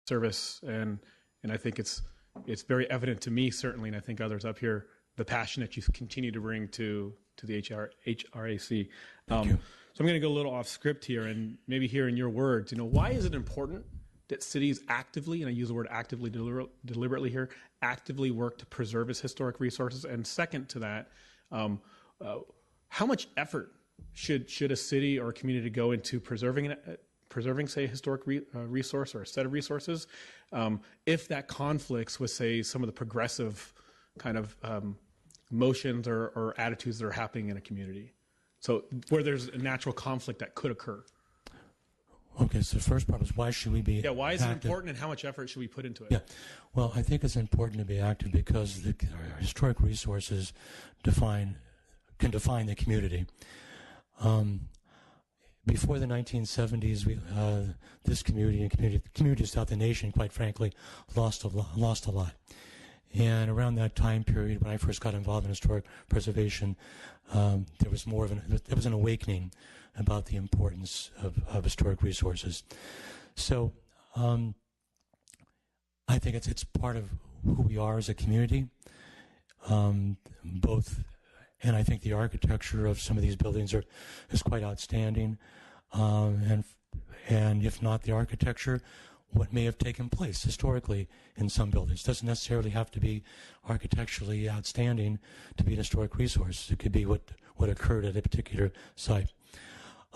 service, and I think it's very evident to me, certainly, and I think others up here, the passion that you continue to bring to the HRAC. Thank you. So I'm going to go a little off script here, and maybe hear in your words, why is it important that cities actively, and I use the word actively deliberately here, actively work to preserve its historic resources? And second to that, how much effort should a city or a community go into preserving, say, a historic resource or a set of resources, if that conflicts with, say, some of the progressive kind of motions or attitudes that are happening in a community? So where there's a natural conflict that could occur. Okay, so the first part was why should we be active? Yeah, why is it important, and how much effort should we put into it? Yeah, well, I think it's important to be active because our historic resources can define the community. Before the 1970s, this community and communities throughout the nation, quite frankly, lost a lot. And around that time period, when I first got involved in historic preservation, there was an awakening about the importance of historic resources. So I think it's part of who we are as a community. Both, and I think the architecture of some of these buildings is quite outstanding. And if not the architecture, what may have taken place historically in some buildings. It doesn't necessarily have to be architecturally outstanding to be an historic resource. It could be what occurred at a particular site.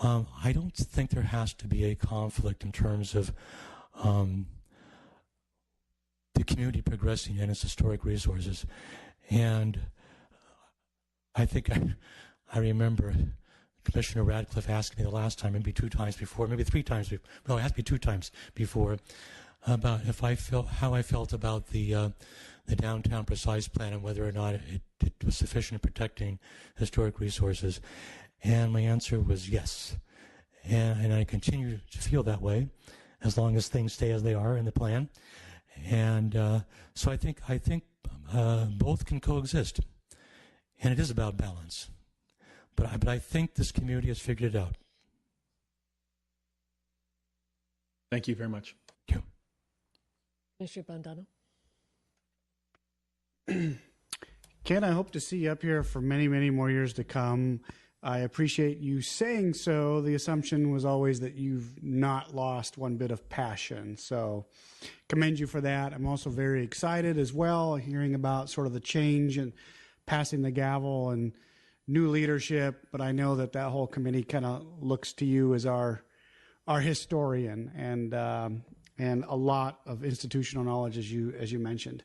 I don't think there has to be a conflict in terms of the community progressing in its historic resources. And I think I remember Commissioner Radcliffe asked me the last time, maybe 2 times before, maybe 3 times before, no, it has to be 2 times before, about how I felt about the downtown precise plan and whether or not it was sufficient in protecting historic resources. And my answer was yes. And I continue to feel that way as long as things stay as they are in the plan. And so I think both can coexist. And it is about balance. But I think this community has figured it out. Thank you very much. Thank you. Mr. Bandano. Ken, I hope to see you up here for many, many more years to come. I appreciate you saying so. The assumption was always that you've not lost one bit of passion. So commend you for that. I'm also very excited as well, hearing about sort of the change and passing the gavel and new leadership. But I know that whole committee kind of looks to you as our historian and a lot of institutional knowledge, as you mentioned.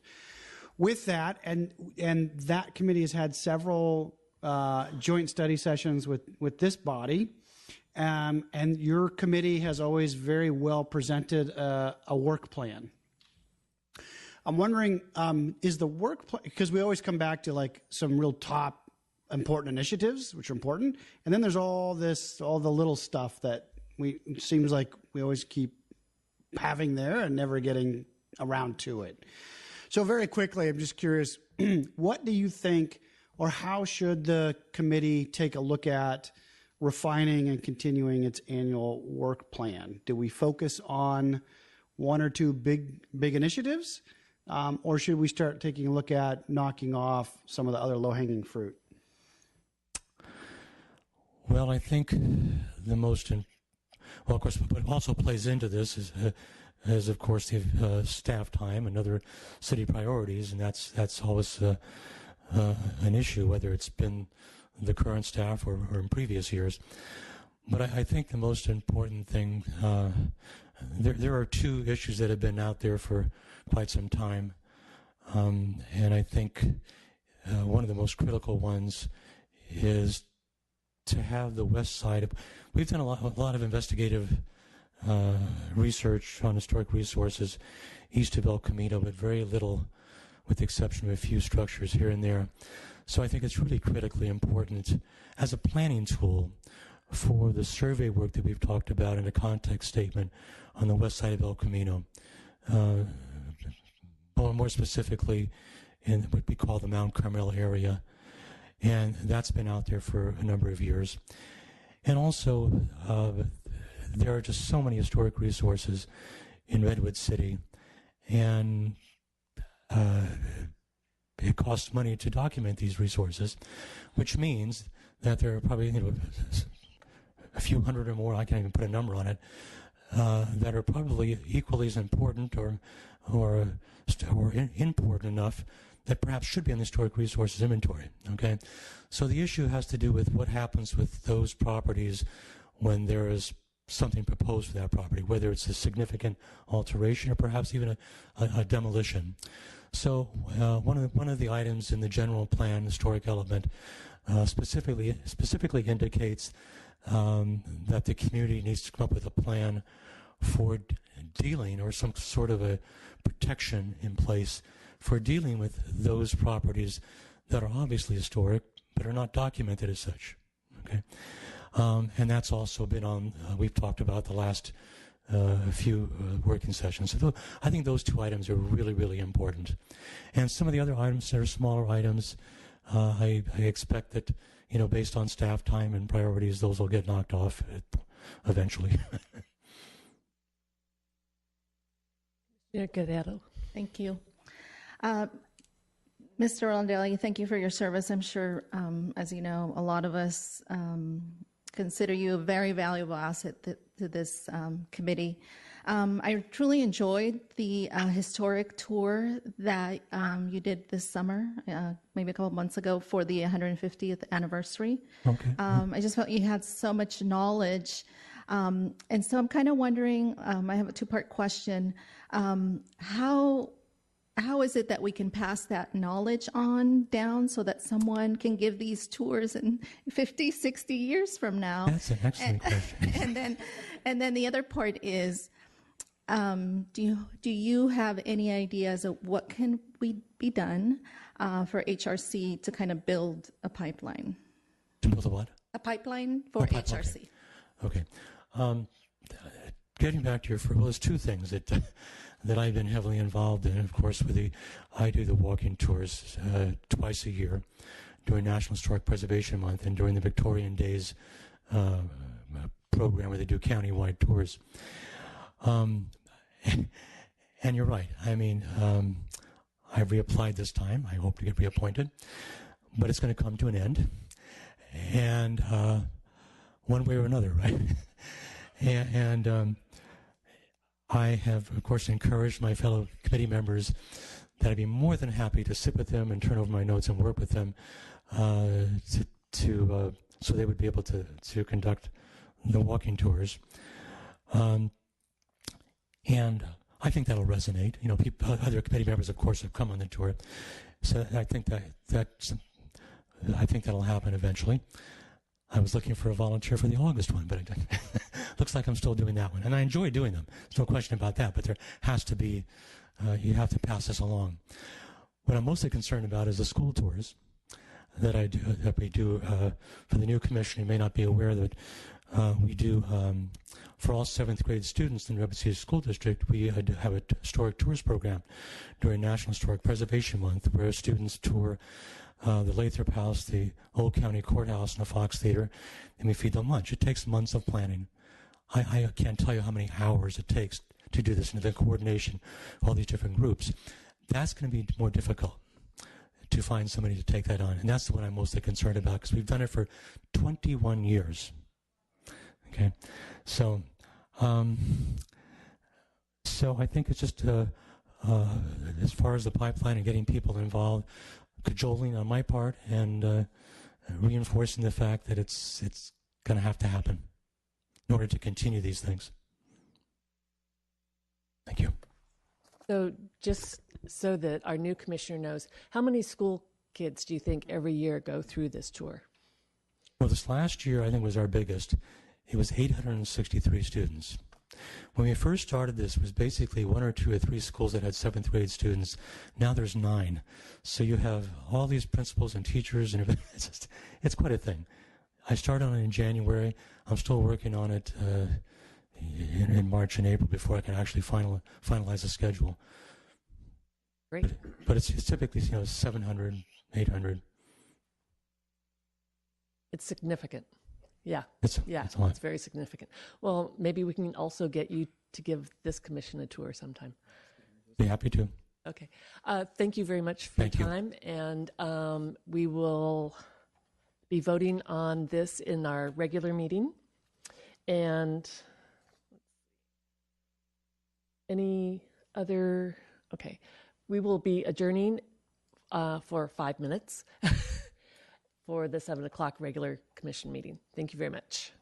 With that, and that committee has had several joint study sessions with this body, and your committee has always very well presented a work plan. I'm wondering, is the work plan, because we always come back to like some real top important initiatives, which are important, and then there's all the little stuff that it seems like we always keep having there and never getting around to it. So very quickly, I'm just curious, what do you think, or how should the committee take a look at refining and continuing its annual work plan? Do we focus on 1 or 2 big initiatives, or should we start taking a look at knocking off some of the other low-hanging fruit? Well, I think of course, what also plays into this is of course, the staff time and other city priorities, and that's always an issue, whether it's been the current staff or in previous years. But I think the most important thing, there are 2 issues that have been out there for quite some time, and I think one of the most critical ones is to have the west side. We've done a lot of investigative research on historic resources east of El Camino, but very little, with the exception of a few structures here and there. So I think it's really critically important as a planning tool for the survey work that we've talked about in a context statement on the west side of El Camino, or more specifically in what we call the Mount Carmel area. And that's been out there for a number of years. And also, there are just so many historic resources in Redwood City. and it costs money to document these resources, which means that there are probably a few hundred or more, I can't even put a number on it, that are probably equally as important or important enough that perhaps should be in the historic resources inventory. Okay, so the issue has to do with what happens with those properties when there is something proposed for that property, whether it's a significant alteration or perhaps even a demolition. So one of the items in the general plan, historic element, specifically indicates that the community needs to come up with a plan for dealing or some sort of a protection in place for dealing with those properties that are obviously historic but are not documented as such. Okay, and that's also been on. We've talked about the last few working sessions. So I think those two items are really, really important. And some of the other items that are smaller items, I expect that, based on staff time and priorities, those will get knocked off eventually. Guerrero. Thank you. Mr. Rondelli, thank you for your service. I'm sure, as you know, a lot of us consider you a very valuable asset to this committee. I truly enjoyed the historic tour that you did this summer, maybe a couple of months ago for the 150th anniversary. Okay. I just felt you had so much knowledge. And so I'm kind of wondering, I have a two-part question. How is it that we can pass that knowledge on down so that someone can give these tours in 50, 60 years from now? That's an excellent question. And then the other part is, do you have any ideas of what can be done for HRC to kind of build a pipeline? To build a what? A pipeline for HRC. Okay. Getting back to there's two things that I've been heavily involved in. Of course, I do the walking tours twice a year during National Historic Preservation Month and during the Victorian Days program where they do countywide tours. And you're right. I mean, I've reapplied this time. I hope to get reappointed, but it's going to come to an end, and one way or another, right? and I have, of course, encouraged my fellow committee members that I'd be more than happy to sit with them and turn over my notes and work with them so they would be able to conduct the walking tours. And I think that'll resonate. Other committee members, of course, have come on the tour, so I think that'll happen eventually. I was looking for a volunteer for the August one, but it looks like I'm still doing that one. And I enjoy doing them. There's no question about that, but there has to be, you have to pass this along. What I'm mostly concerned about is the school tours that we do for the new commission. You may not be aware that we do, for all 7th grade students in the Redwood City School District, we have a historic tours program during National Historic Preservation Month where students tour the Lathrop House, the Old County Courthouse, and the Fox Theater, and we feed them lunch. It takes months of planning. I can't tell you how many hours it takes to do this, and the coordination, all these different groups. That's going to be more difficult to find somebody to take that on, and that's the one I'm mostly concerned about because we've done it for 21 years. Okay, so I think it's just as far as the pipeline and getting people involved, cajoling on my part and reinforcing the fact that it's going to have to happen in order to continue these things. Thank you. So just so that our new commissioner knows, how many school kids do you think every year go through this tour? Well, this last year I think was our biggest. It was 863 students. When we first started this, it was basically 1 or 2 or 3 schools that had 7th grade students. Now there's 9. So you have all these principals and teachers, and it's quite a thing. I started on it in January. I'm still working on it in March and April before I can actually finalize the schedule. Great. But it's typically 700, 800. It's significant. Yeah. It's a lot. It's very significant. Well, maybe we can also get you to give this commission a tour sometime. Be happy to. Okay. Thank you very much for Thank you. your time. And we will be voting on this in our regular meeting. And any other, okay. We will be adjourning for 5 minutes for the 7 o'clock regular commission meeting. Thank you very much.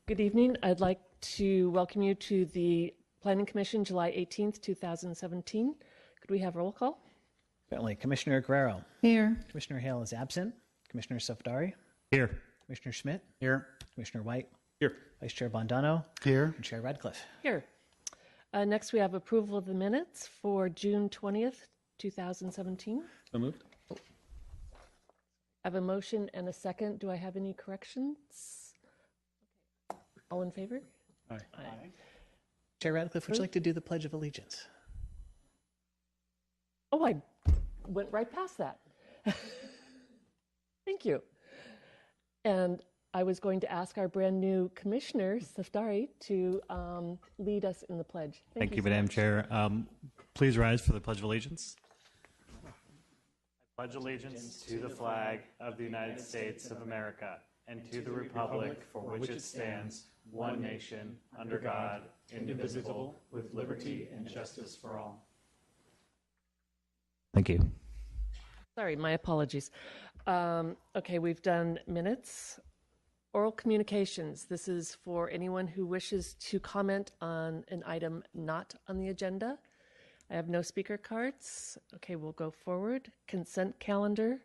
Good evening. I'd like to welcome you to the Planning Commission, July 18th, 2017. Could we have roll call? Certainly. Commissioner Guerrero. Here. Commissioner Hale is absent. Commissioner Safdari. Here. Commissioner Schmidt. Here. Commissioner White. Here. Vice Chair Bondano. Here. And Chair Radcliffe. Here. Next, we have approval of the minutes for June 20th, 2017. So moved. I have a motion and a second. Do I have any corrections? All in favor? Aye. Aye. Chair Radcliffe, would you like to do the Pledge of Allegiance? Oh, I went right past that. Thank you. And I was going to ask our brand new commissioner, Safdari, to lead us in the pledge. Thank you, so Madam much. Chair. Please rise for the Pledge of Allegiance. I pledge allegiance to the flag of the United States of America and to the republic for which it stands, one nation, under God, indivisible, with liberty and justice for all. Thank you. Sorry, my apologies. Okay, we've done minutes. Oral communications. This is for anyone who wishes to comment on an item not on the agenda. I have no speaker cards. Okay, we'll go forward. Consent calendar.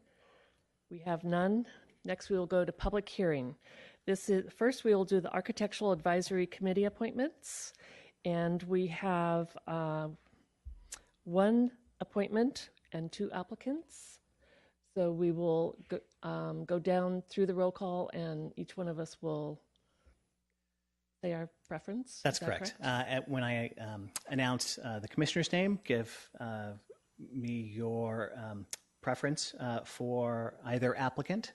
We have none. Next, we will go to public hearing. First, we will do the Architectural Advisory Committee appointments. And we have one appointment and two applicants. So we will go down through the roll call, and each one of us will say our preference. That's Is that correct. When I announce the commissioner's name, give me your preference for either applicant,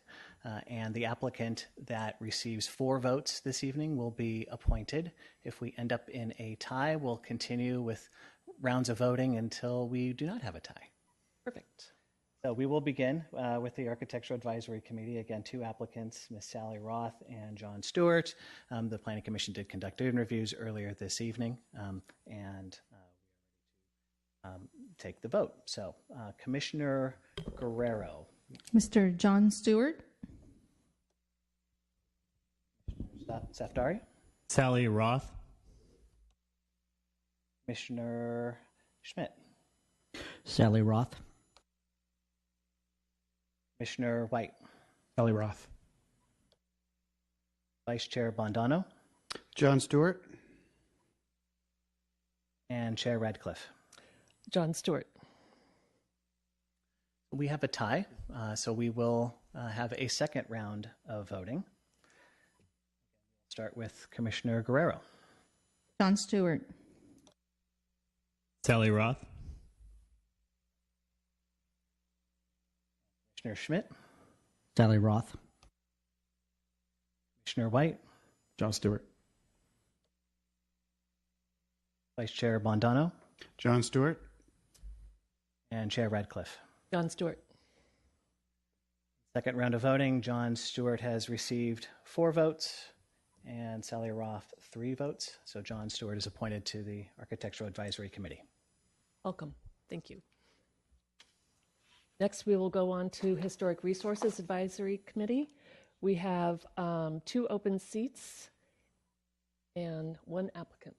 and the applicant that receives 4 votes this evening will be appointed. If we end up in a tie, we'll continue with rounds of voting until we do not have a tie. Perfect. So we will begin with the Architectural Advisory Committee. Again, 2 applicants, Ms. Sally Roth and John Stewart. The Planning Commission did conduct interviews earlier this evening, and take the vote. So Commissioner Guerrero. Mr. John Stewart. Safdari. Sally Roth. Commissioner Schmidt. Sally Roth. Commissioner White. Sally Roth. Vice Chair Bondano. John Stewart. And Chair Radcliffe. John Stewart. We have a tie, so we will have a second round of voting. Start with Commissioner Guerrero. John Stewart. Sally Roth. Commissioner Schmidt. Sally Roth. Commissioner White. John Stewart. Vice Chair Bondano. John Stewart. And Chair Radcliffe. John Stewart. Second round of voting. John Stewart has received 4 votes and Sally Roth 3 votes. So John Stewart is appointed to the Architectural Advisory Committee. Welcome. Thank you. Next, we will go on to Historic Resources Advisory Committee. We have 2 open seats and 1 applicant.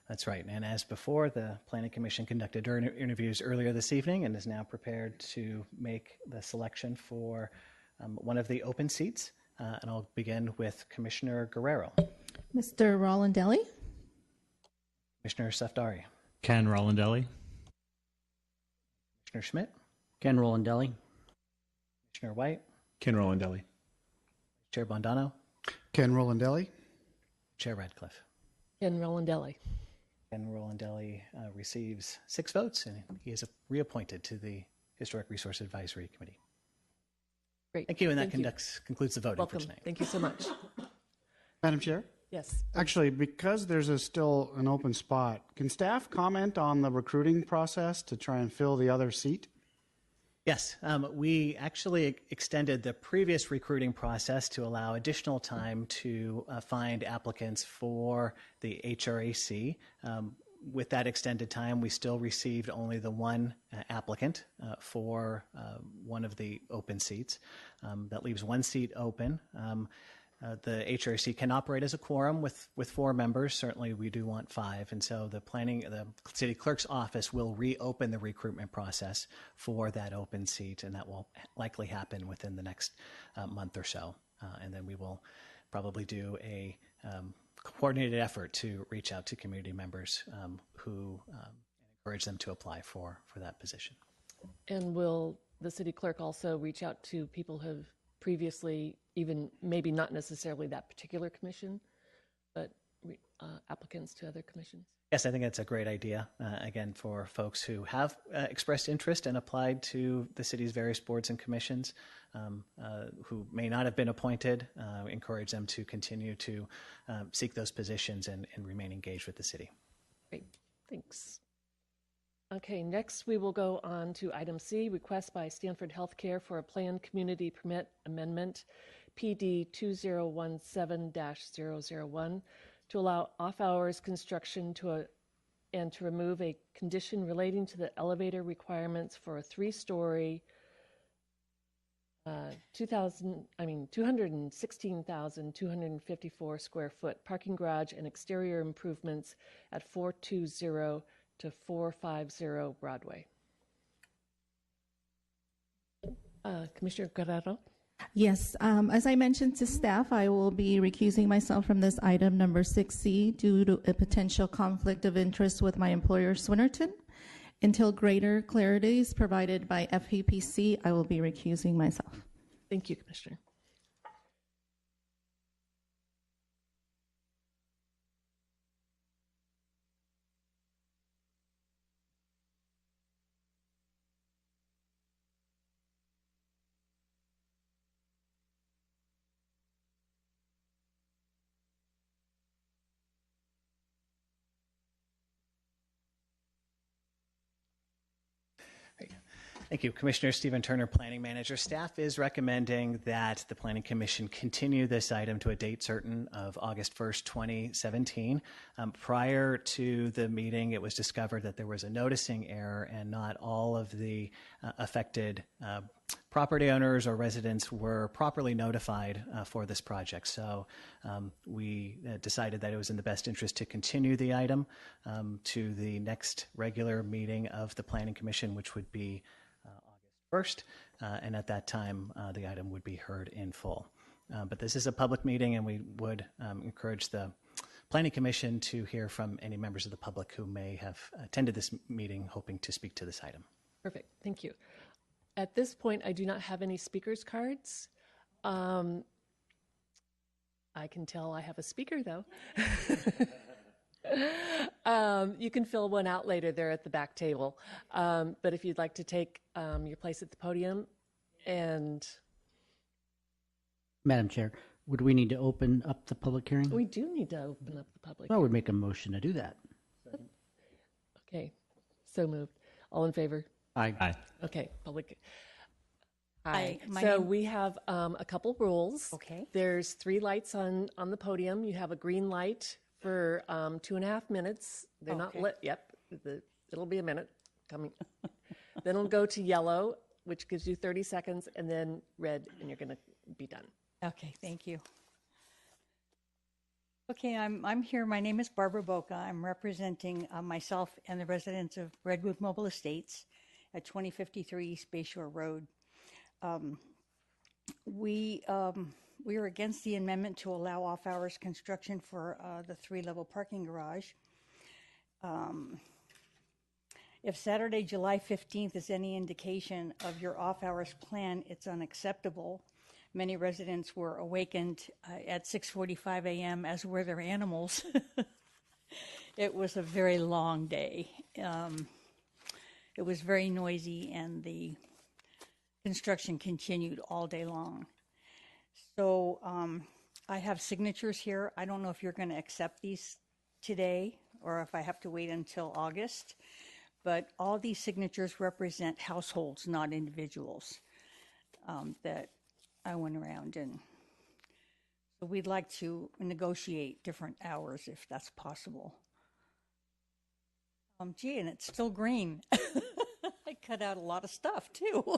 That's right. And as before, the Planning Commission conducted interviews earlier this evening and is now prepared to make the selection for one of the open seats. And I'll begin with Commissioner Guerrero. Mr. Rolandelli. Commissioner Safdari. Ken Rolandelli. Commissioner Schmidt. Ken Rolandelli. Commissioner White. Ken Rolandelli. Chair Bondano. Ken Rolandelli. Chair Radcliffe. Ken Rolandelli. Ken Rolandelli receives 6 votes, and he is reappointed to the Historic Resource Advisory Committee. Great. Thank you, and that Thank you. concludes the voting Welcome. for tonight. Thank you so much. Madam Chair? Yes. Actually, because there's still an open spot, can staff comment on the recruiting process to try and fill the other seat? Yes, we actually extended the previous recruiting process to allow additional time to find applicants for the HRAC. With that extended time, we still received only the 1 applicant for one of the open seats. That leaves 1 seat open. the HRC can operate as a quorum with 4 members. Certainly, we do want 5, and so the city clerk's office will reopen the recruitment process for that open seat, and that will likely happen within the next month or so. And then we will probably do a coordinated effort to reach out to community members who encourage them to apply for that position. And will the city clerk also reach out to people who have previously, even maybe not necessarily that particular commission, but applicants to other commissions? Yes, I think that's a great idea. Again, for folks who have expressed interest and applied to the city's various boards and commissions, who may not have been appointed, encourage them to continue to seek those positions and remain engaged with the city. Great, thanks. Okay, next we will go on to item C, request by Stanford Healthcare for a planned community permit amendment, PD 2017-001, to allow off-hours construction and to remove a condition relating to the elevator requirements for a 3-story, 216,254 square foot parking garage and exterior improvements at 420 to 450 Broadway. Commissioner Guerrero? Yes, as I mentioned to staff, I will be recusing myself from this item number 6C due to a potential conflict of interest with my employer, Swinnerton. Until greater clarity is provided by FPPC, I will be recusing myself. Thank you, Commissioner. Thank you. Commissioner Stephen Turner, Planning Manager. Staff is recommending that the Planning Commission continue this item to a date certain of August 1st, 2017. Prior to the meeting, it was discovered that there was a noticing error and not all of the affected property owners or residents were properly notified for this project. So we decided that it was in the best interest to continue the item to the next regular meeting of the Planning Commission, which would be August 1st, and at that time the item would be heard in full. But this is a public meeting, and we would encourage the Planning Commission to hear from any members of the public who may have attended this meeting hoping to speak to this item. Perfect, thank you. At this point, I do not have any speakers cards. I can tell I have a speaker, though. You can fill one out later there at the back table. But if you'd like to take your place at the podium and... Madam Chair, would we need to open up the public hearing? We do need to open up the public. I would make a motion to do that. Okay, so moved. All in favor? Aye. Okay, public. Hi, Hi. my So name- we have a couple rules. Okay. There's 3 lights on the podium. You have a green light for 2.5 minutes. They're not Okay. lit. Yep, it'll be a minute coming. Then it'll go to yellow, which gives you 30 seconds, and then red, and you're going to be done. Okay, thank you. Okay, I'm here. My name is Barbara Boca. I'm representing myself and the residents of Redwood Mobile Estates at 2053 East Bayshore Road. We are against the amendment to allow off-hours construction for the 3-level parking garage. If Saturday, July 15th is any indication of your off-hours plan, it's unacceptable. Many residents were awakened at 6:45 a.m., as were their animals. It was a very long day. It was very noisy, and the construction continued all day long. So I have signatures here. I don't know if you're going to accept these today or if I have to wait until August, but all these signatures represent households, not individuals, that I went around, and so we'd like to negotiate different hours if that's possible. Gee, and it's still green. I cut out a lot of stuff too.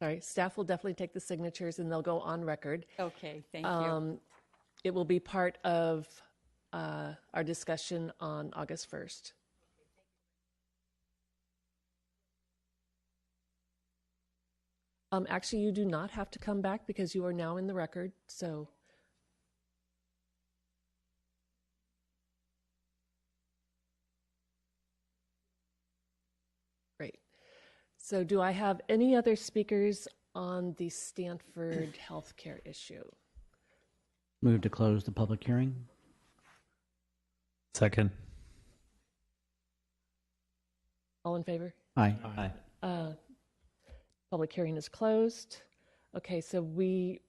Sorry, staff will definitely take the signatures and they'll go on record. Okay, thank you. It will be part of our discussion on August 1st. Actually, you do not have to come back because you are now in the record, so. Great. So do I have any other speakers on the Stanford healthcare issue? Move to close the public hearing. Second. All in favor? Aye. Aye. Public hearing is closed. Okay, so we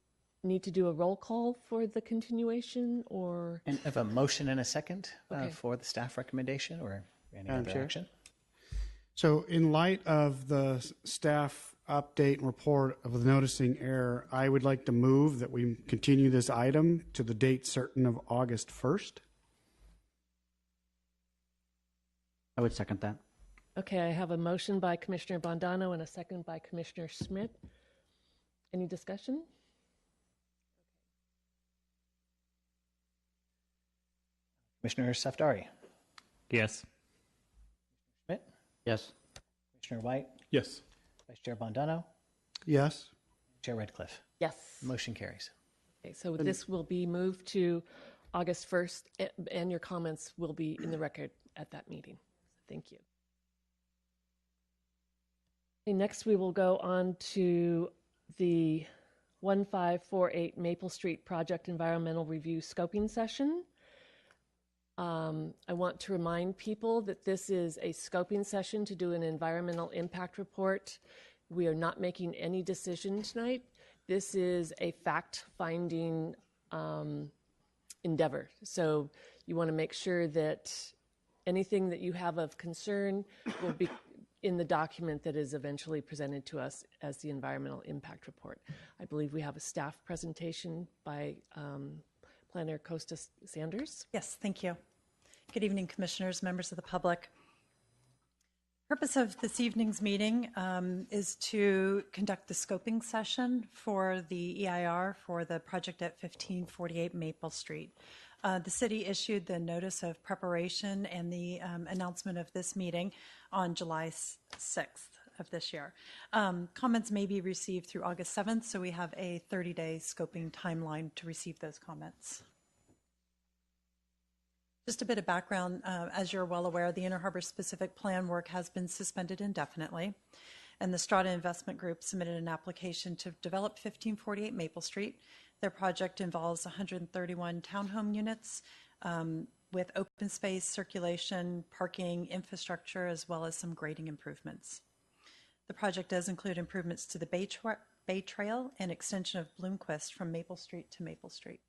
need to do a roll call for the continuation, or? And have a motion and a second Okay. for the staff recommendation or any Madam other Chair? action? So in light of the staff update and report of the noticing error, I would like to move that we continue this item to the date certain of August 1st. I would second that. Okay, I have a motion by Commissioner Bondano and a second by Commissioner Schmidt. Any discussion? Commissioner Safdari, Yes. Schmidt, Yes. Commissioner White, Yes. Vice Chair Bondano, Yes. Chair Redcliffe. Yes. Motion carries. Okay, so this will be moved to August 1st, and your comments will be in the record at that meeting. Thank you. Okay, next we will go on to the 1548 Maple Street Project Environmental Review Scoping Session. I want to remind people that this is a scoping session to do an environmental impact report. We are not making any decision tonight. This is a fact-finding endeavor. So you want to make sure that anything that you have of concern will be in the document that is eventually presented to us as the environmental impact report. I believe we have a staff presentation by Planner Costa Sanders. Yes, thank you. Good evening, commissioners, members of the public. Purpose of this evening's meeting is to conduct the scoping session for the EIR for the project at 1548 Maple Street. The city issued the notice of preparation and the announcement of this meeting on July 6th of this year. Comments may be received through August 7th, so we have a 30-day scoping timeline to receive those comments. Just a bit of background, as you're well aware, the Inner Harbor specific plan work has been suspended indefinitely, and the Strada Investment Group submitted an application to develop 1548 Maple Street. Their project involves 131 townhome units with open space, circulation, parking, infrastructure, as well as some grading improvements. The project does include improvements to the Bay Trail and extension of Bloomquist from Maple Street to Maple Street.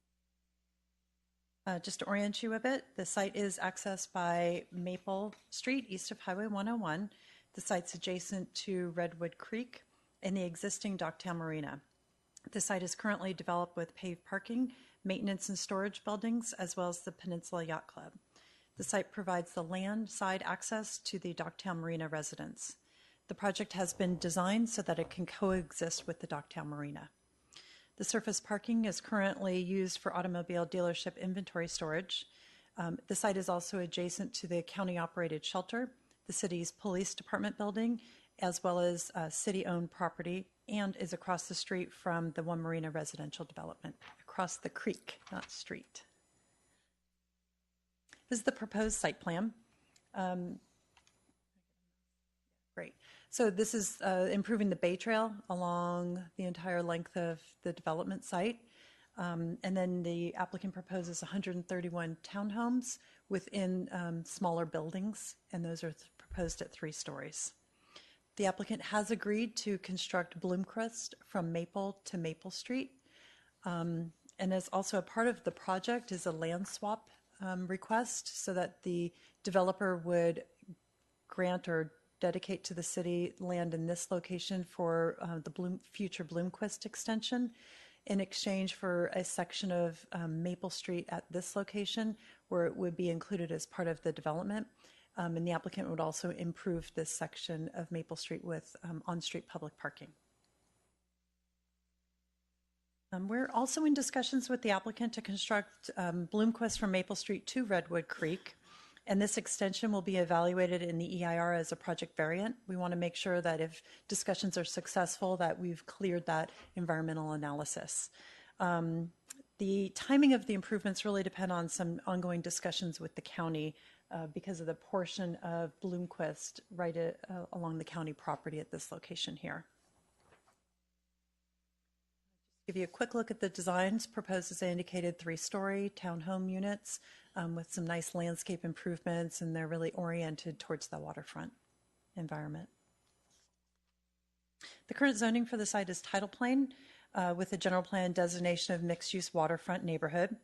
Just to orient you a bit, the site is accessed by Maple Street east of Highway 101. The site's adjacent to Redwood Creek and the existing Docktown Marina. The site is currently developed with paved parking, maintenance and storage buildings, as well as the Peninsula Yacht Club. The site provides the land side access to the Docktown Marina residents. The project has been designed so that it can coexist with the Docktown Marina. The surface parking is currently used for automobile dealership inventory storage. The site is also adjacent to the county-operated shelter, the city's police department building, as well as city-owned property, and is across the street from the One Marina residential development, across the creek, not street. This is the proposed site plan. Great. So this is improving the Bay Trail along the entire length of the development site. And then the applicant proposes 131 townhomes within smaller buildings, and those are proposed at 3 stories. The applicant has agreed to construct Bloomquist from Maple to Maple Street. And as also a part of the project is a land swap request so that the developer would grant or dedicate to the city land in this location for the future Bloomquist extension in exchange for a section of Maple Street at this location where it would be included as part of the development. And the applicant would also improve this section of Maple Street with on-street public parking. We're also in discussions with the applicant to construct Bloomquist from Maple Street to Redwood Creek. And this extension will be evaluated in the EIR as a project variant. We want to make sure that if discussions are successful, that we've cleared that environmental analysis. The timing of the improvements really depend on some ongoing discussions with the county because of the portion of Bloomquist right along the county property at this location here. Give you a quick look at the designs. Proposed, as I indicated, 3-story townhome units with some nice landscape improvements, and they're really oriented towards the waterfront environment. The current zoning for the site is title plain with a general plan designation of mixed-use waterfront neighborhood.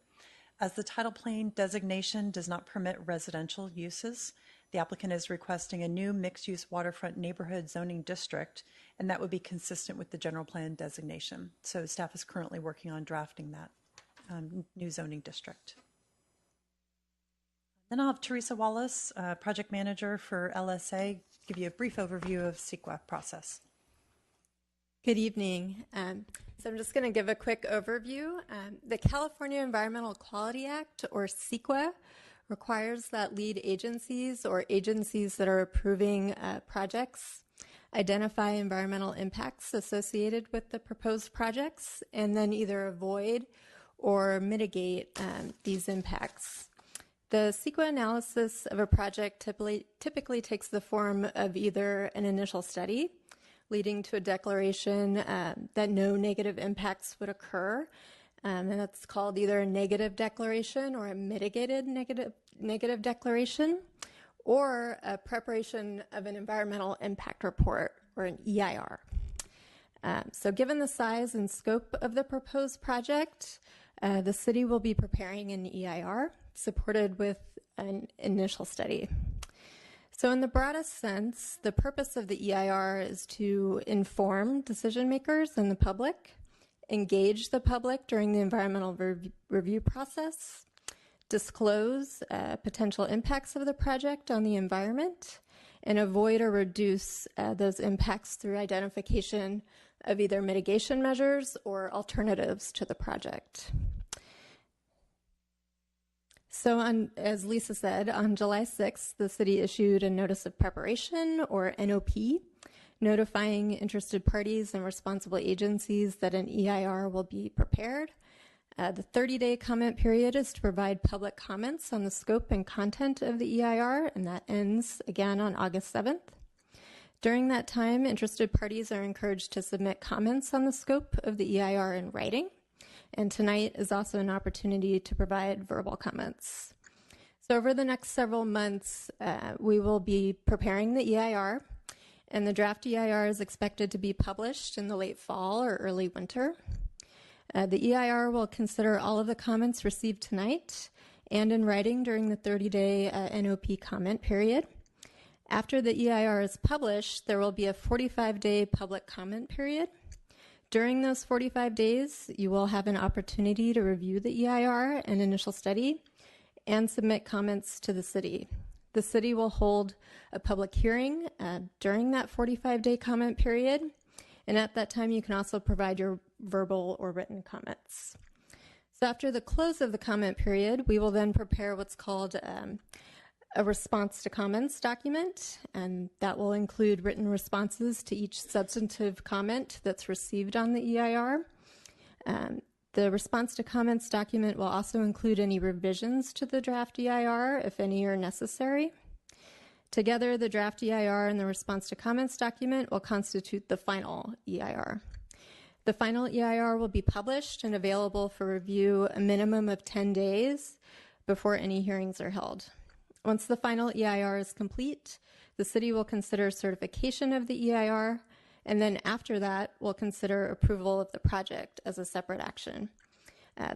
As the title plain designation does not permit residential uses, the applicant is requesting a new mixed-use waterfront neighborhood zoning district, and that would be consistent with the general plan designation. So staff is currently working on drafting that new zoning district. Then I'll have Teresa Wallace, project manager for LSA, give you a brief overview of CEQA process. Good evening. So I'm just going to give a quick overview. The California Environmental Quality Act, or CEQA, requires that lead agencies or agencies that are approving projects identify environmental impacts associated with the proposed projects and then either avoid or mitigate these impacts. The CEQA analysis of a project typically takes the form of either an initial study leading to a declaration that no negative impacts would occur, and that's called either a negative declaration or a mitigated negative declaration, or a preparation of an environmental impact report, or an EIR. So given the size and scope of the proposed project, the city will be preparing an EIR supported with an initial study. So in the broadest sense, the purpose of the EIR is to inform decision makers and the public, engage the public during the environmental review process, disclose potential impacts of the project on the environment, and avoid or reduce those impacts through identification of either mitigation measures or alternatives to the project. So as Lisa said, on July 6th, the city issued a notice of preparation, or NOP, notifying interested parties and responsible agencies that an EIR will be prepared. The 30-day comment period is to provide public comments on the scope and content of the EIR, and that ends again on August 7th. During that time, interested parties are encouraged to submit comments on the scope of the EIR in writing. And tonight is also an opportunity to provide verbal comments. So over the next several months, we will be preparing the EIR, and the draft EIR is expected to be published in the late fall or early winter. The EIR will consider all of the comments received tonight and in writing during the 30-day NOP comment period. After the EIR is published, there will be a 45-day public comment period. During those 45 days, you will have an opportunity to review the EIR and initial study and submit comments to the city. The city will hold a public hearing during that 45-day comment period, and at that time you can also provide your verbal or written comments. So after the close of the comment period, we will then prepare what's called a response to comments document, and that will include written responses to each substantive comment that's received on the EIR. The response to comments document will also include any revisions to the draft EIR, if any are necessary. Together, the draft EIR and the response to comments document will constitute the final EIR. The final EIR will be published and available for review a minimum of 10 days before any hearings are held. Once the final EIR is complete, the city will consider certification of the EIR, and then after that, we'll consider approval of the project as a separate action.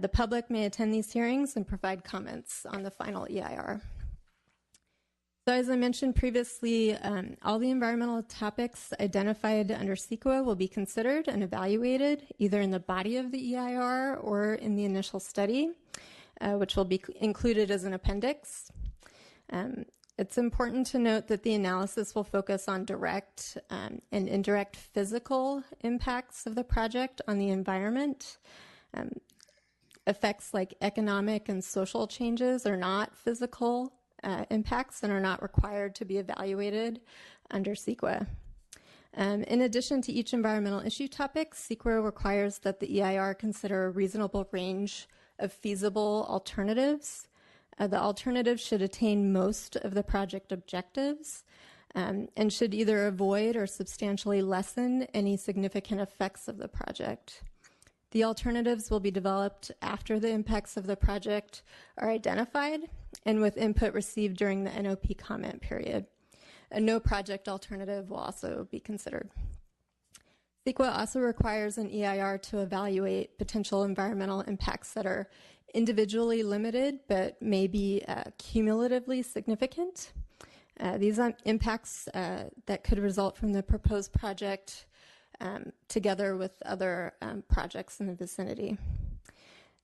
The public may attend these hearings and provide comments on the final EIR. So as I mentioned previously, all the environmental topics identified under CEQA will be considered and evaluated either in the body of the EIR or in the initial study, which will be included as an appendix. It's important to note that the analysis will focus on direct and indirect physical impacts of the project on the environment. Effects like economic and social changes are not physical impacts and are not required to be evaluated under CEQA. In addition to each environmental issue topic, CEQA requires that the EIR consider a reasonable range of feasible alternatives. The alternatives should attain most of the project objectives and should either avoid or substantially lessen any significant effects of the project. The alternatives will be developed after the impacts of the project are identified and with input received during the NOP comment period. A no project alternative will also be considered. CEQA also requires an EIR to evaluate potential environmental impacts that are individually limited but may be cumulatively significant. These impacts that could result from the proposed project together with other projects in the vicinity.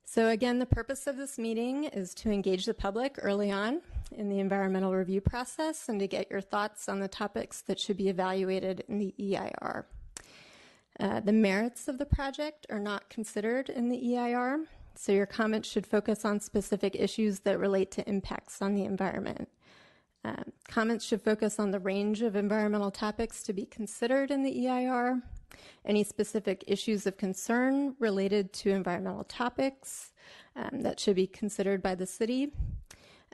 So again, the purpose of this meeting is to engage the public early on in the environmental review process and to get your thoughts on the topics that should be evaluated in the EIR. The merits of the project are not considered in the EIR, so your comments should focus on specific issues that relate to impacts on the environment. Comments should focus on the range of environmental topics to be considered in the EIR, any specific issues of concern related to environmental topics that should be considered by the city,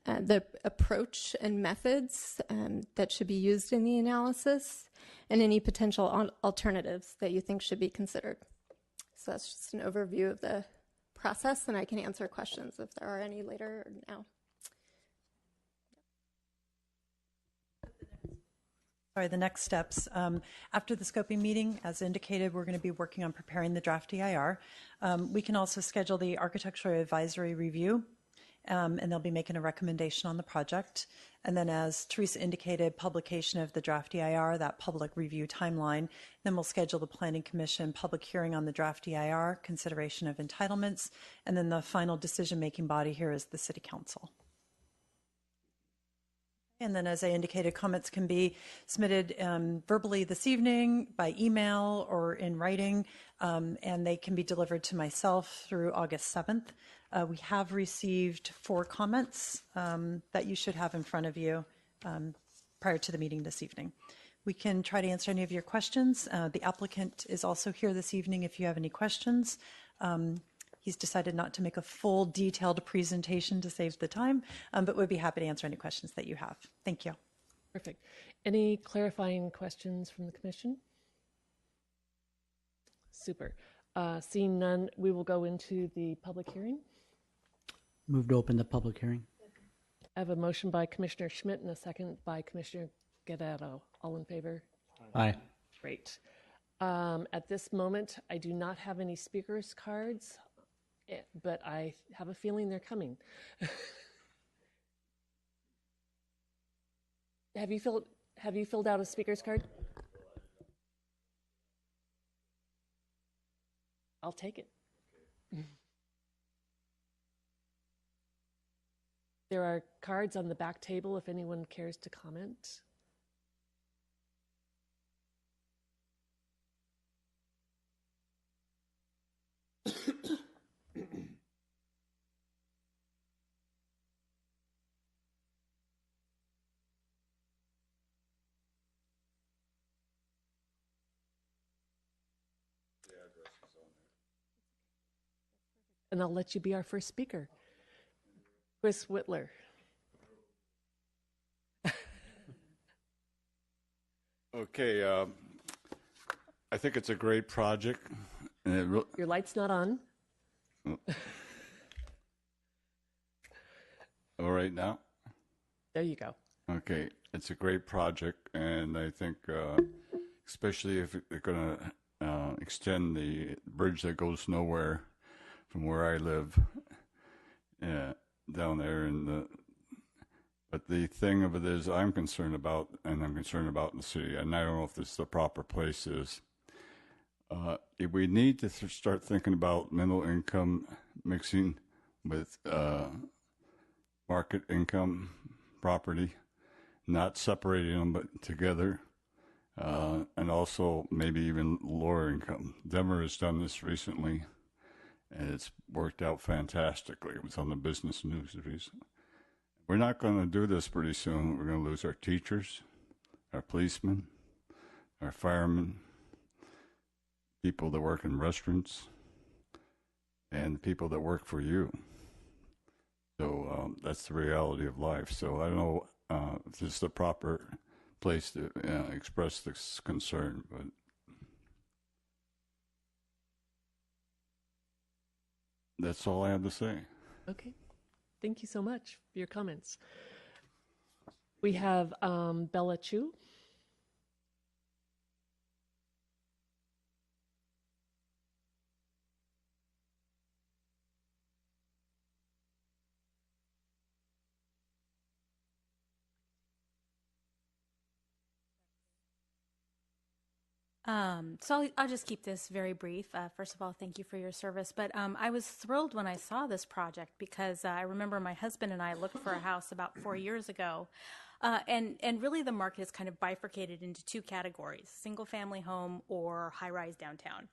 the approach and methods that should be used in the analysis, and any potential alternatives that you think should be considered. So that's just an overview of the process, and I can answer questions if there are any later or now. Sorry, the next steps. After the scoping meeting, as indicated, we're going to be working on preparing the draft EIR. We can also schedule the architectural advisory review, and they'll be making a recommendation on the project. And then, as Teresa indicated, publication of the draft EIR, that public review timeline. Then we'll schedule the Planning Commission public hearing on the draft EIR, consideration of entitlements, and then the final decision-making body here is the City Council. And then, as I indicated, comments can be submitted verbally this evening, by email, or in writing, and they can be delivered to myself through August 7th. We have received 4 comments that you should have in front of you prior to the meeting this evening. We can try to answer any of your questions. The applicant is also here this evening if you have any questions. He's decided not to make a full detailed presentation to save the time, but would be happy to answer any questions that you have. Thank you. Perfect. Any clarifying questions from the commission? Super. Seeing none, we will go into the public hearing. Move to open the public hearing. I have a motion by Commissioner Schmidt and a second by Commissioner Guerrero. All in favor? Aye. Great. At this moment, I do not have any speakers cards, but I have a feeling they're coming. Have you filled out a speaker's card? I'll take it. There are cards on the back table if anyone cares to comment. And I'll let you be our first speaker. Chris Whitler. Okay, I think it's a great project. And Your light's not on. All right now? There you go. Okay, it's a great project, and I think especially if they're going to extend the bridge that goes nowhere from where I live down there. But the thing of it is I'm concerned about, and I'm concerned about in the city, and I don't know if this is the proper place is, if we need to start thinking about middle income mixing with market income property, not separating them but together, and also maybe even lower income. Denver has done this recently, and it's worked out fantastically. It was on the business news recently. We're not going to do this pretty soon. We're going to lose our teachers, our policemen, our firemen, people that work in restaurants, and people that work for you. So that's the reality of life. So I don't know if this is the proper place to express this concern, but that's all I have to say. Okay. Thank you so much for your comments. We have Bella Chu. So I'll just keep this very brief. First of all, thank you for your service. But I was thrilled when I saw this project because I remember my husband and I looked for a house about 4 years ago. And really the market is kind of bifurcated into two categories, single family home or high rise downtown.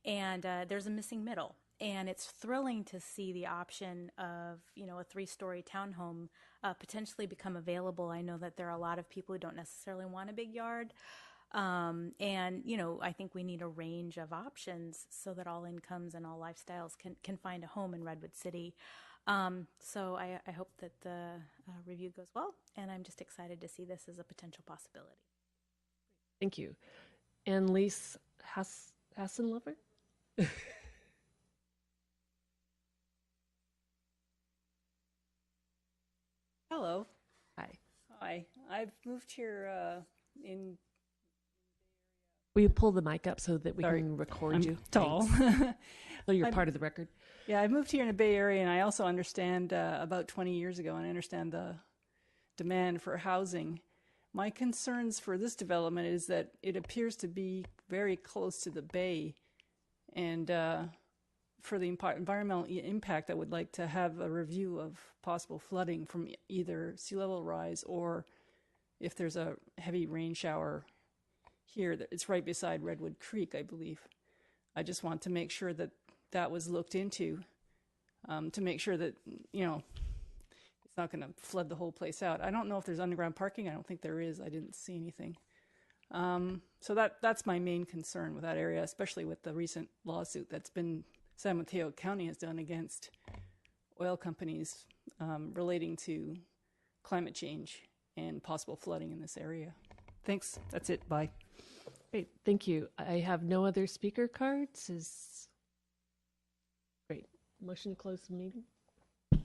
And there's a missing middle. And it's thrilling to see the option of, you know, a 3-story townhome potentially become available. I know that there are a lot of people who don't necessarily want a big yard. And, you know, I think we need a range of options so that all incomes and all lifestyles can find a home in Redwood City. So I hope that the review goes well, and I'm just excited to see this as a potential possibility. Thank you. And Lise Hassenlover? Hello. Hi. Hi. I've moved here in... Will you pull the mic up so that we can record I'm you? tall. So you're part of the record? Yeah, I moved here in the Bay Area, and I also understand about 20 years ago, and I understand the demand for housing. My concerns for this development is that it appears to be very close to the bay, and for the environmental impact, I would like to have a review of possible flooding from either sea level rise or if there's a heavy rain shower here. It's right beside Redwood Creek, I believe. I just want to make sure that that was looked into to make sure that, you know, it's not going to flood the whole place out. I don't know if there's underground parking. I don't think there is. I didn't see anything. So that's my main concern with that area, especially with the recent lawsuit that's been San Mateo County has done against oil companies relating to climate change and possible flooding in this area. Thanks. That's it. Bye. Great. Thank you. I have no other speaker cards. Great. Motion to close the meeting.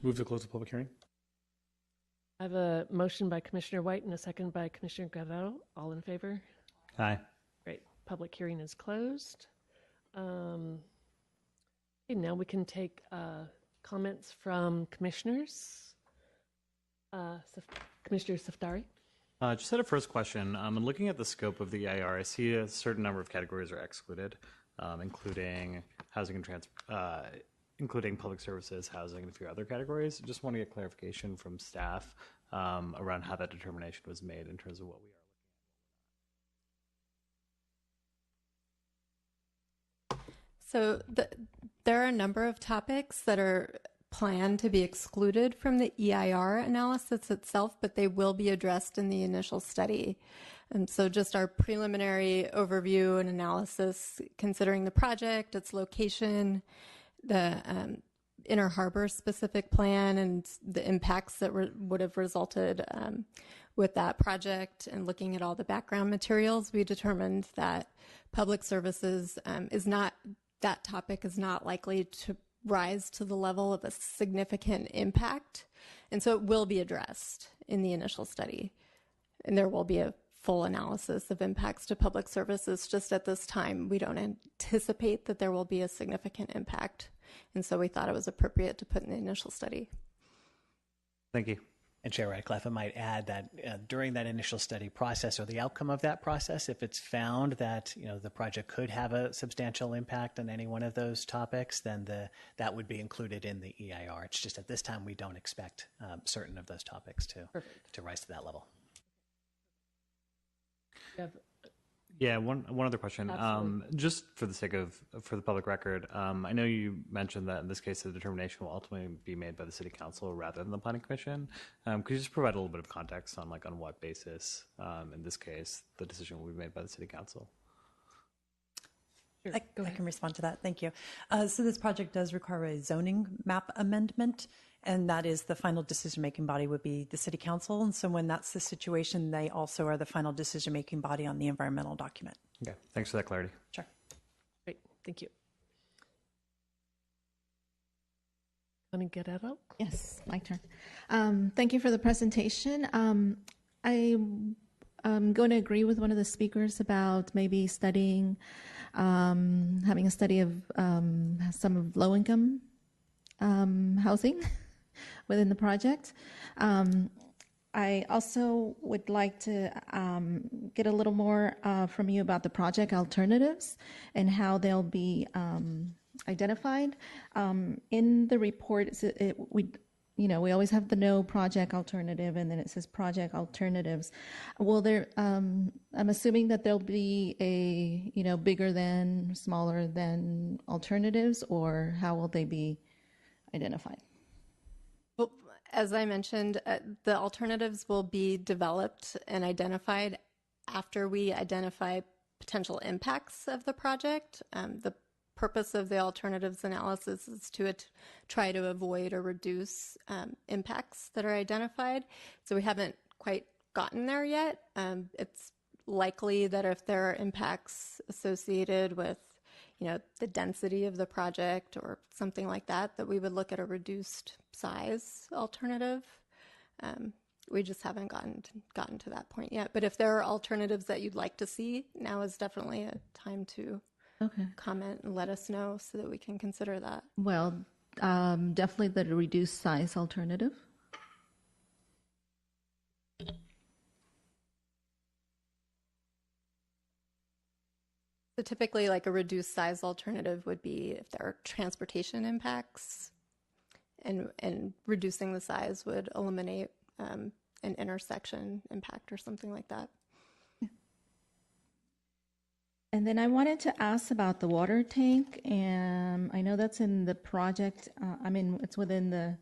Move to close the public hearing. I have a motion by Commissioner White and a second by Commissioner Guerrero. All in favor? Aye. Great. Public hearing is closed. Okay, now we can take comments from commissioners. Commissioner Saftari. Just had a first question. In looking at the scope of the EIR, I see a certain number of categories are excluded, including housing and including public services, housing, and a few other categories. Just want to get clarification from staff around how that determination was made in terms of what we are looking at. So there are a number of topics that are planned to be excluded from the EIR analysis itself, but they will be addressed in the initial study. And so just our preliminary overview and analysis, considering the project, its location, the Inner Harbor specific plan, and the impacts that would have resulted with that project, and looking at all the background materials, we determined that public services that topic is not likely to rise to the level of a significant impact. And so it will be addressed in the initial study. And there will be a full analysis of impacts to public services. Just at this time, we don't anticipate that there will be a significant impact. And so we thought it was appropriate to put in the initial study. Thank you. And Chair Radcliffe, I might add that during that initial study process, or the outcome of that process, if it's found that the project could have a substantial impact on any one of those topics, then that would be included in the EIR. It's just at this time we don't expect certain of those topics to rise to that level. Yeah, one other question. Just for the sake of for the public record, I know you mentioned that in this case the determination will ultimately be made by the city council rather than the planning commission. Could you just provide a little bit of context on on what basis, in this case, the decision will be made by the city council? Sure. I can respond to that. Thank you. So this project does require a zoning map amendment, and that is the final decision-making body would be the city council. And so when that's the situation, they also are the final decision-making body on the environmental document. Okay, thanks for that clarity. Sure. Great, thank you. Want to get it out? Yes, my turn. Thank you for the presentation. I'm going to agree with one of the speakers about maybe studying, having a study of some of low-income housing within the project. I also would like to get a little more from you about the project alternatives and how they'll be identified. In the report, we always have the no project alternative, and then it says project alternatives. Well, I'm assuming that there'll be a, bigger than, smaller than alternatives, or how will they be identified? Well, as I mentioned, the alternatives will be developed and identified after we identify potential impacts of the project. The purpose of the alternatives analysis is to try to avoid or reduce impacts that are identified. So we haven't quite gotten there yet. It's likely that if there are impacts associated with, the density of the project or something like that, that we would look at a reduced size alternative. We just haven't gotten to that point yet. But if there are alternatives that you'd like to see, now is definitely a time to comment and let us know so that we can consider that. Well, definitely the reduced size alternative. So typically, like a reduced size alternative would be if there are transportation impacts, and reducing the size would eliminate an intersection impact or something like that. And then I wanted to ask about the water tank, and I know that's in the project. It's within the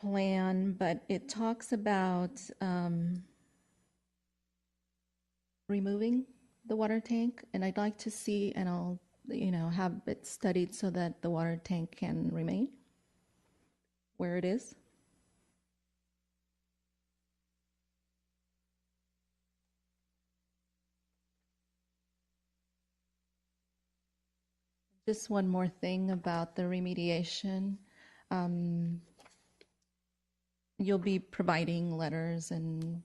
plan, but it talks about removing the water tank, and I'd like to see, and I'll have it studied so that the water tank can remain where it is. Just one more thing about the remediation. You'll be providing letters and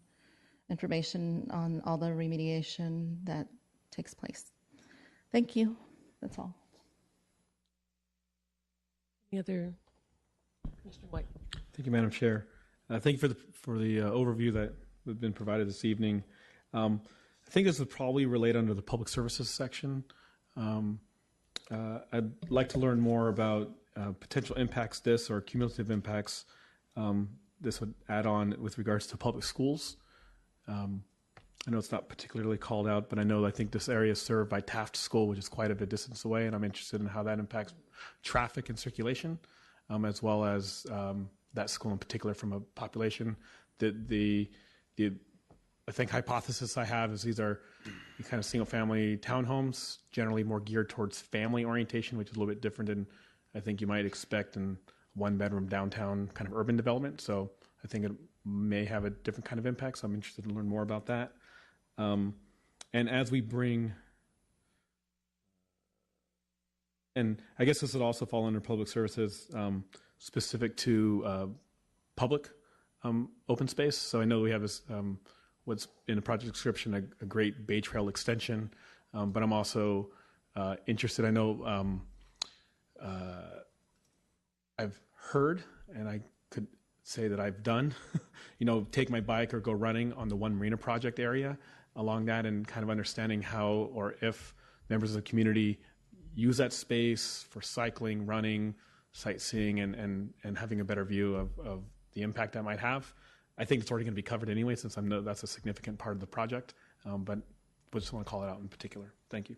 information on all the remediation that takes place. Thank you. That's all. Any other? Mr. White. Thank you, Madam Chair. Thank you for the overview that has been provided this evening. I think this would probably relate under the public services section. I'd like to learn more about potential impacts or cumulative impacts this would add on with regards to public schools. I know it's not particularly called out, but I think this area is served by Taft School, which is quite a bit distance away, and I'm interested in how that impacts traffic and circulation, as well as that school in particular from a population. I think hypothesis I have is these are kind of single-family townhomes, generally more geared towards family orientation, which is a little bit different than I think you might expect in one-bedroom downtown kind of urban development. So I think it may have a different kind of impact. So I'm interested to learn more about that. And as we bring, and I guess this would also fall under public services specific to public open space. So I know we have this. What's in the project description, a great Bay Trail extension, but I'm also interested. I know I've heard, and I could say that I've done, take my bike or go running on the One Marina project area along that, and kind of understanding how or if members of the community use that space for cycling, running, sightseeing, and having a better view of the impact that might have. I think it's already going to be covered anyway, since I know that's a significant part of the project. But we just want to call it out in particular. Thank you.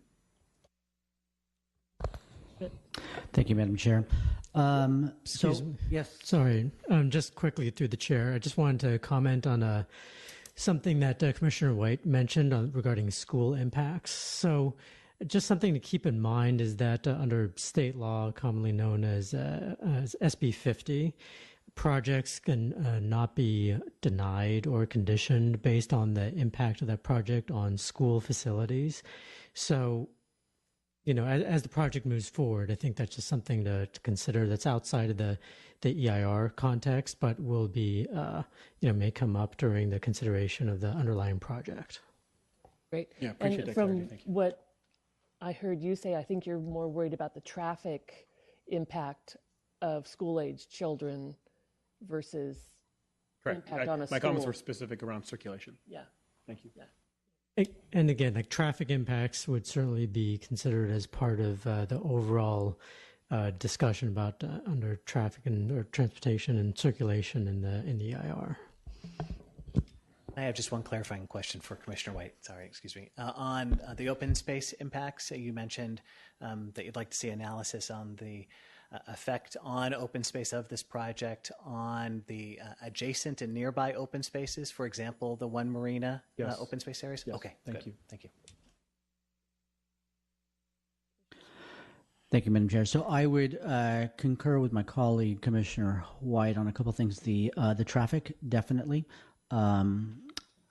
Thank you, Madam Chair. Excuse me. Yes. Sorry, just quickly through the chair, I just wanted to comment on something that Commissioner White mentioned regarding school impacts. So just something to keep in mind is that under state law, commonly known as SB 50, projects can not be denied or conditioned based on the impact of that project on school facilities. So, you know, as the project moves forward, I think that's just something to consider that's outside of the EIR context, but will be, may come up during the consideration of the underlying project. Great. Yeah, appreciate and that from clarity. Thank you. what I heard you say, I think you're more worried about the traffic impact of school-aged children versus Correct. impact on a school. My comments were specific around circulation. Yeah. Thank you. Yeah. And again, like traffic impacts would certainly be considered as part of the overall discussion about under traffic or transportation and circulation in the EIR. I have just one clarifying question for Commissioner White. Sorry, excuse me. On the open space impacts, you mentioned that you'd like to see analysis on the effect on open space of this project on the adjacent and nearby open spaces, for example, the one marina Yes. open space areas? Yes. Okay, Thank good. you. Thank you. Thank you, Madam Chair. So I would concur with my colleague, Commissioner White, on a couple of things. The traffic, definitely.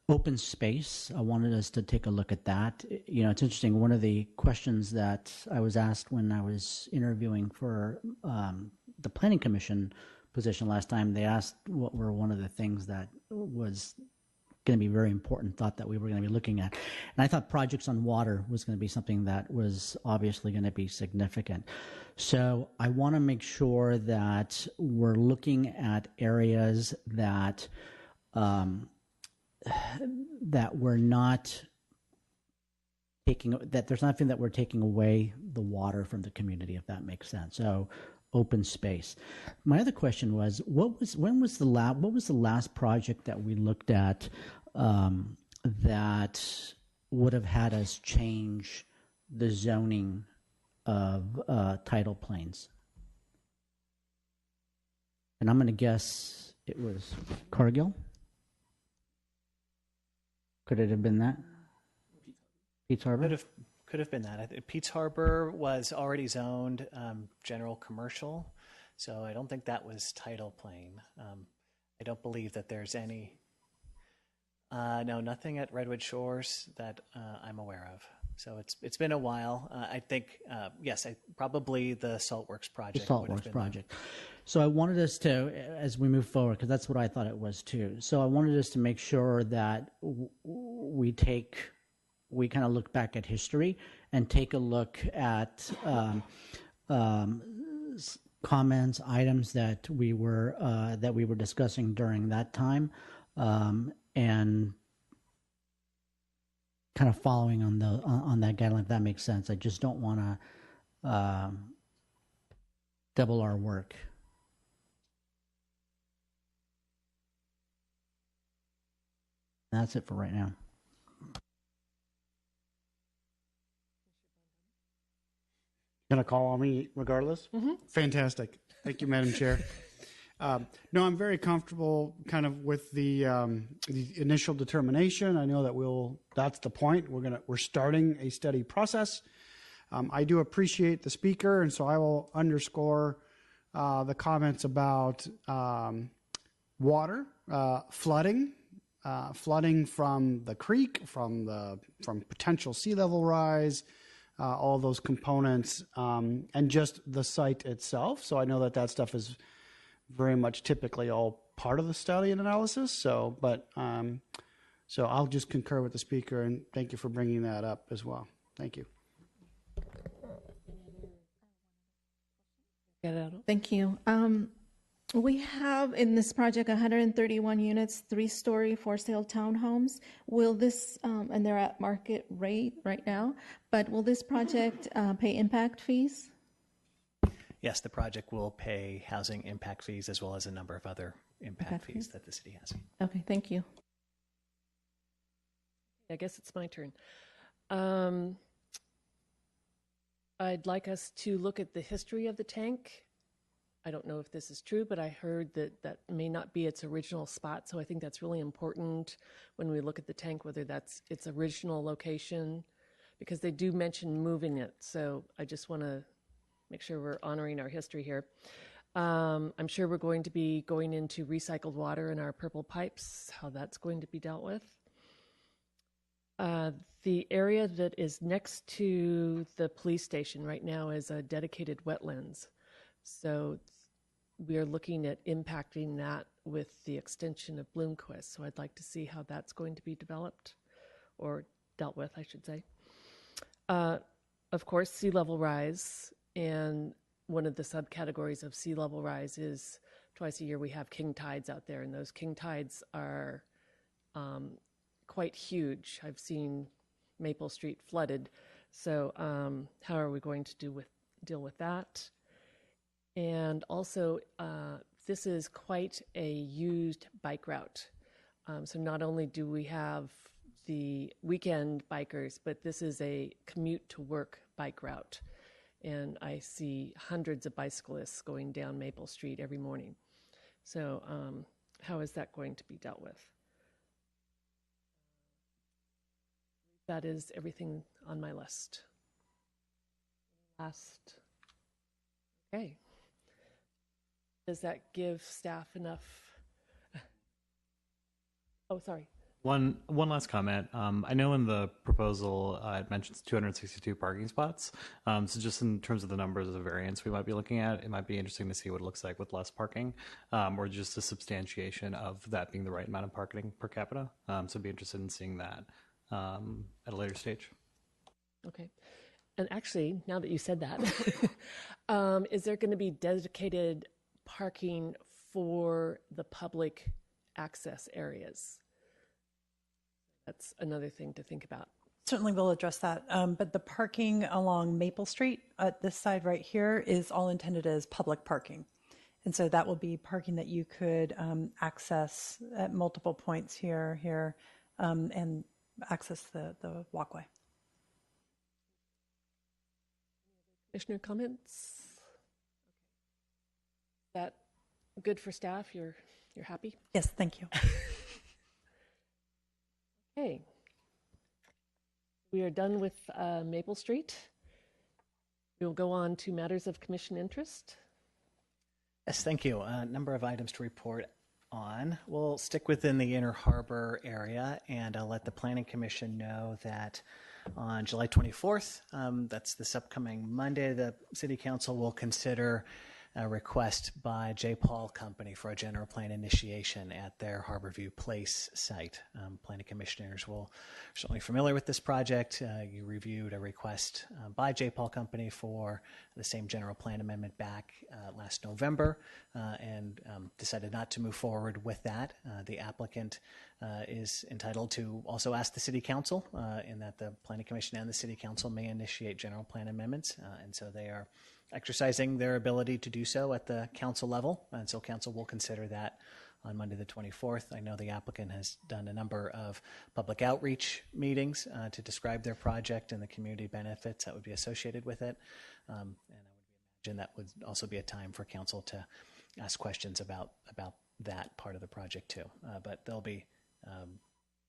Open space, I wanted us to take a look at that. You know, it's interesting. One of the questions that I was asked when I was interviewing for the Planning Commission position last time, they asked what were one of the things that was going to be very important, thought that we were going to be looking at. And I thought projects on water was going to be something that was obviously going to be significant. So I want to make sure that we're looking at areas that that we're not taking, that there's nothing that we're taking away the water from the community, if that makes sense. So open space. My other question was, what was the last project that we looked at that would have had us change the zoning of tidal plains? And I'm going to guess it was Cargill. Could it have been that? Pete's Harbor? Could have been that. I think Pete's Harbor was already zoned general commercial, so I don't think that was tidal plain. I don't believe that there's any. No, nothing at Redwood Shores that I'm aware of. So it's been a while. I think yes, probably the Saltworks project. The Saltworks project. So I wanted us to, as we move forward, because that's what I thought it was too. So I wanted us to make sure that we kind of look back at history and take a look at comments, items that we were discussing during that time, and kind of following on that guideline, if that makes sense. I just don't want to double our work. That's it for right now. Gonna call on me regardless? Mm-hmm. Fantastic. Thank you, Madam Chair. No, I'm very comfortable kind of with the initial determination. I know that that's the point. We're starting a study process. I do appreciate the speaker, and so I will underscore the comments about water, flooding, flooding from the creek, from potential sea level rise, all those components, and just the site itself. So I know that stuff is very much typically all part of the study and analysis. So I'll just concur with the speaker, and thank you for bringing that up as well. Thank you. Thank you. We have in this project 131 units, 3-story for sale townhomes. Will this, and they're at market rate right now, but will this project pay impact fees? Yes, the project will pay housing impact fees as well as a number of other impact fees that the city has. Okay, thank you. I guess it's my turn. I'd like us to look at the history of the tank. I don't know if this is true, but I heard that that may not be its original spot. So I think that's really important when we look at the tank, whether that's its original location, because they do mention moving it. So I just want to make sure we're honoring our history here. I'm sure we're going to be going into recycled water in our purple pipes, how that's going to be dealt with. The area that is next to the police station right now is a dedicated wetlands. So we are looking at impacting that with the extension of Bloomquist. So I'd like to see how that's going to be developed or dealt with, I should say. Of course, sea level rise, and one of the subcategories of sea level rise is twice a year we have king tides out there, and those king tides are quite huge. I've seen Maple Street flooded. So how are we going to deal with that? And also, this is quite a used bike route. So not only do we have the weekend bikers, but this is a commute to work bike route. And I see hundreds of bicyclists going down Maple Street every morning. So how is that going to be dealt with? That is everything on my list. Okay. Does that give staff enough? Oh, sorry. One last comment. I know in the proposal it mentions 262 parking spots. So just in terms of the numbers of the variance we might be looking at, it might be interesting to see what it looks like with less parking, or just a substantiation of that being the right amount of parking per capita. So I'd be interested in seeing that at a later stage. Okay. And actually, now that you said that, is there going to be dedicated parking for the public access areas? That's another thing to think about. Certainly we'll address that. But the parking along Maple Street at this side right here is all intended as public parking. And so that will be parking that you could access at multiple points here, and access the walkway. Commissioner comments? Is that good for staff? You're happy? Yes, thank you. Okay. We are done with Maple Street. We will go on to matters of commission interest. Yes, thank you. A number of items to report on. We'll stick within the Inner Harbor area, and I'll let the Planning Commission know that on July 24th, that's this upcoming Monday, the City Council will consider a request by J. Paul Company for a general plan initiation at their Harborview Place site. Planning commissioners will certainly familiar with this project. You reviewed a request by J. Paul Company for the same general plan amendment back last November and decided not to move forward with that. The applicant is entitled to also ask the City Council in that the Planning Commission and the City Council may initiate general plan amendments, and so they are exercising their ability to do so at the council level, and so council will consider that on Monday the 24th. I know the applicant has done a number of public outreach meetings to describe their project and the community benefits that would be associated with it, and I would imagine that would also be a time for council to ask questions about that part of the project too, but they'll be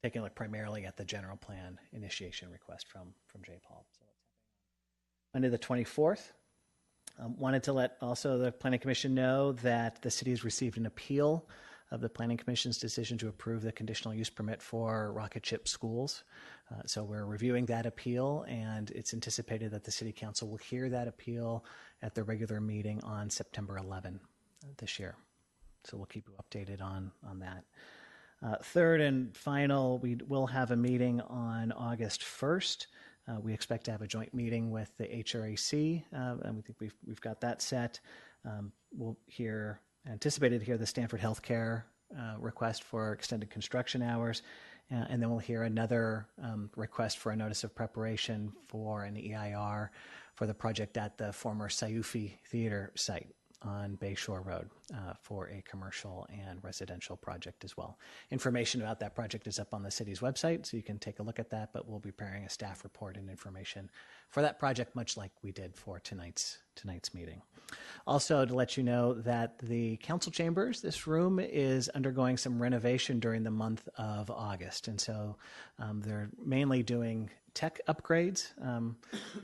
taking a look primarily at the general plan initiation request from J. Paul. So Monday the 24th. Wanted to let also the Planning Commission know that the city has received an appeal of the Planning Commission's decision to approve the conditional use permit for Rocket Ship Schools. So we're reviewing that appeal, and it's anticipated that the City Council will hear that appeal at the regular meeting on September 11 this year. So we'll keep you updated on that. Third and final, we will have a meeting on August 1st. We expect to have a joint meeting with the HRAC, and we think we've got that set. We'll anticipated to hear the Stanford Healthcare request for extended construction hours, and then we'll hear another request for a notice of preparation for an EIR for the project at the former Sayufi Theater site. on Bayshore Road for a commercial and residential project as well. Information about that project is up on the city's website, so you can take a look at that, but we'll be preparing a staff report and information for that project, much like we did for tonight's meeting. Also, to let you know that the council chambers, this room is undergoing some renovation during the month of August, and so they're mainly doing tech upgrades.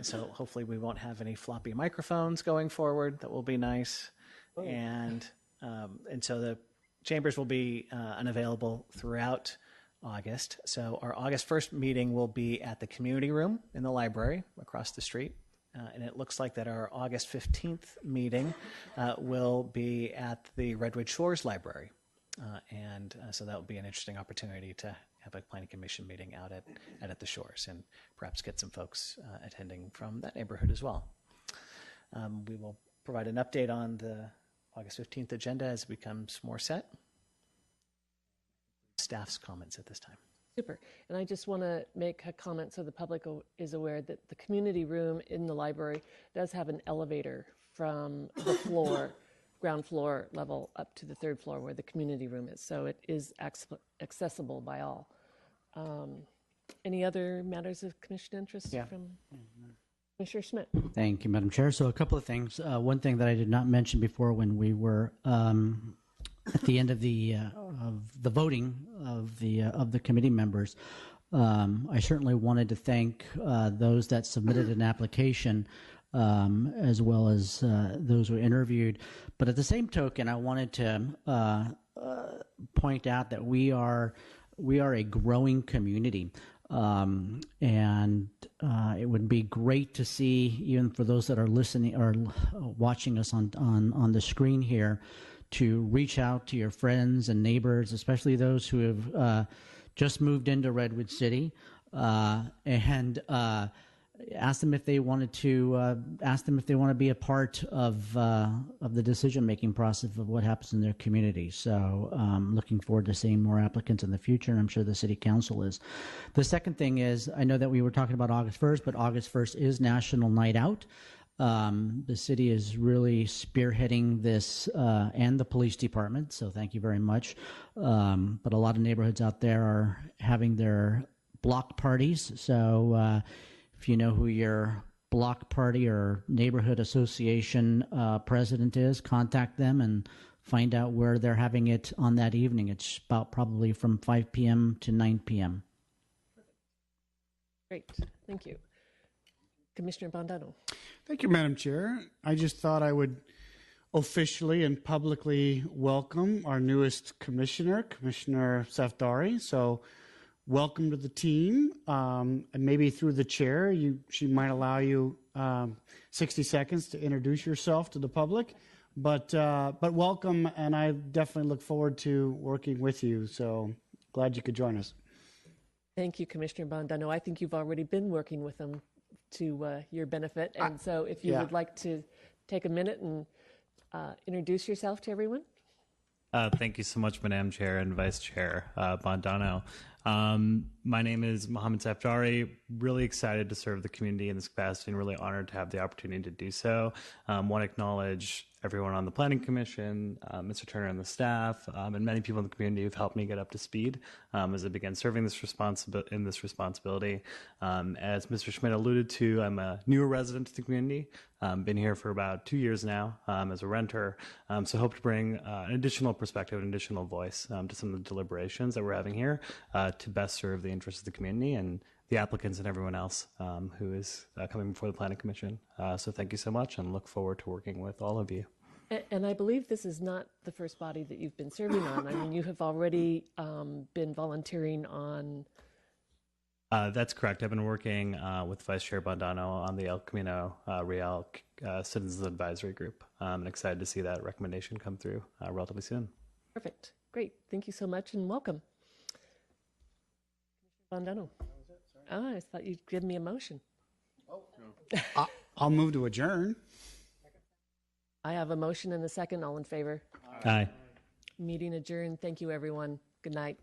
So hopefully we won't have any floppy microphones going forward. That will be nice. Oh. And so the chambers will be unavailable throughout August. So our August 1st meeting will be at the community room in the library across the street. And it looks like that our August 15th meeting will be at the Redwood Shores Library. So that will be an interesting opportunity to have a planning commission meeting out at the Shores and perhaps get some folks attending from that neighborhood as well. We will provide an update on the August 15th agenda as it becomes more set. Staff's comments at this time. Super. And I just want to make a comment so the public is aware that the community room in the library does have an elevator from the floor, ground floor level up to the third floor where the community room is. So it is accessible by all. Any other matters of commission interest from Commissioner Schmidt? Thank you, Madam Chair. So a couple of things. One thing that I did not mention before when we were at the end of the voting of the committee members, I certainly wanted to thank those that submitted an application, as well as those who interviewed. But at the same token, I wanted to point out that we are a growing community. And it would be great to see, even for those that are listening or watching us on the screen here, to reach out to your friends and neighbors, especially those who have just moved into Redwood City, and ask them if they want to be a part of the decision-making process of what happens in their community. So looking forward to seeing more applicants in the future, and I'm sure the City Council is. The second thing is, I know that we were talking about August 1st, but August 1st is National Night Out. The city is really spearheading this, and the police department, so thank you very much. But a lot of neighborhoods out there are having their block parties, so if you know who your block party or neighborhood association president is, contact them and find out where they're having it on that evening. It's about probably from 5 p.m. to 9 p.m. Great, thank you. Commissioner Bondano. Thank you, Madam Chair. I just thought I would officially and publicly welcome our newest commissioner, Commissioner Safdari. So welcome to the team. And maybe through the chair, she might allow you 60 seconds to introduce yourself to the public. But welcome, and I definitely look forward to working with you. So glad you could join us. Thank you, Commissioner Bondano. I think you've already been working with them to your benefit. And so if you would like to take a minute and introduce yourself to everyone. Thank you so much, Madam Chair and Vice Chair Bondano. My name is Mohammed Safdari. Really excited to serve the community in this capacity and really honored to have the opportunity to do so. Want to acknowledge everyone on the Planning Commission, Mr. Turner and the staff, and many people in the community who've helped me get up to speed as I began serving this responsibility. As Mr. Schmidt alluded to, I'm a newer resident to the community. Been here for about 2 years now as a renter, so hope to bring an additional perspective, an additional voice to some of the deliberations that we're having here to best serve the interests of the community and the applicants and everyone else who is coming before the Planning Commission. So thank you so much, and look forward to working with all of you. And I believe this is not the first body that you've been serving on. I mean, you have already been volunteering on... That's correct. I've been working with Vice Chair Bondano on the El Camino Real Citizens Advisory Group. I'm excited to see that recommendation come through relatively soon. Perfect. Great. Thank you so much, and welcome. Bondano. Oh, I thought you'd give me a motion. Oh, no. I'll move to adjourn. I have a motion and a second. All in favor? Aye. Meeting adjourned. Thank you, everyone. Good night.